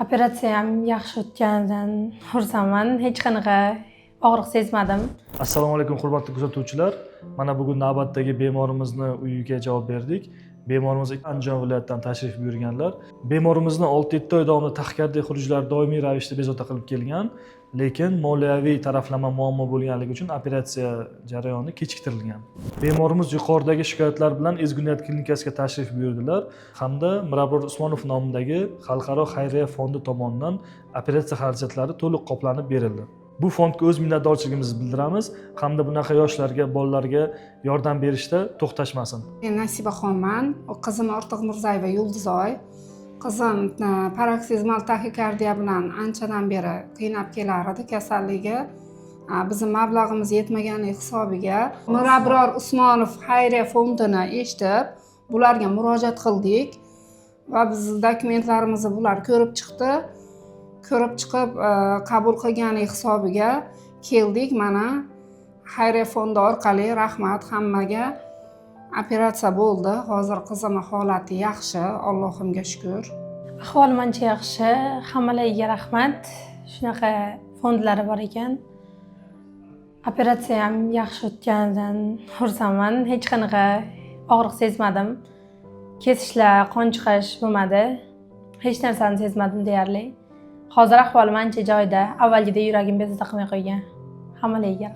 Operatsiyam yaxshi o'tganidan xursandman. Hech qanaqa og'riq sezmadim. Assalomu alaykum hurmatli kuzatuvchilar. Mana bugun navbatdagi bemorimizni uyiga javob berdik. Bemorimiz Andijon viloyatidan tashrif buyurganlar. Bemorimizni 6-7 oy davomida tahkardiy xurujlar doimiy ravishda bezovta qilib kelgan, lekin moliyaviy taraflama muammo bo'lganligi uchun operatsiya jarayoni kechiktirilgan. Bemorimiz yuqoridagi shikoyatlar bilan Ezguniyat klinikasiga tashrif buyurdilar hamda Mirabror Usmonov nomidagi xalqaro xayriya fondi tomonidan operatsiya xarajatlari to'liq qoplanib berildi. Bu fondga o'z minnatdorchiligimizni bildiramiz hamda bunaqa yoshlarga, bolalarga yordam berishda to'xtashmasin. Men Nasibaxonman, qizim Ortiq Mirzayeva Yuldizoy. Qizim paroksizmal taxikardiya bilan anchadan beri qiynab kelar edi kasalligi. Bizning mablag'imiz yetmagani hisobiga Mirabror Usmonov xayriya fondini eshitib, bularga murojaat qildik va biz dokumentlarimizni bular ko'rib chiqdi. Ko'rib chiqib qabul qilgani hisobiga keldik. Mana xayriya fondi orqali rahmat hammaga. Operatsiya bo'ldi. Hozir qizimning holati yaxshi, Allohimga shukr. Ahvolim ancha yaxshi. Hammalarga rahmat. Shunaqa fondlari bor ekan. Operatsiyam yaxshi o'tganidan xursandman. Hech qanaqa og'riq sezmadim. Kesishlar, qon chiqish bo'lmadi. Hech narsani sezmadim deyarli. Hozir ahvolim ancha joyida. Avvalgidek yuragim bezovta qilmay qo'ygan. Hammalarga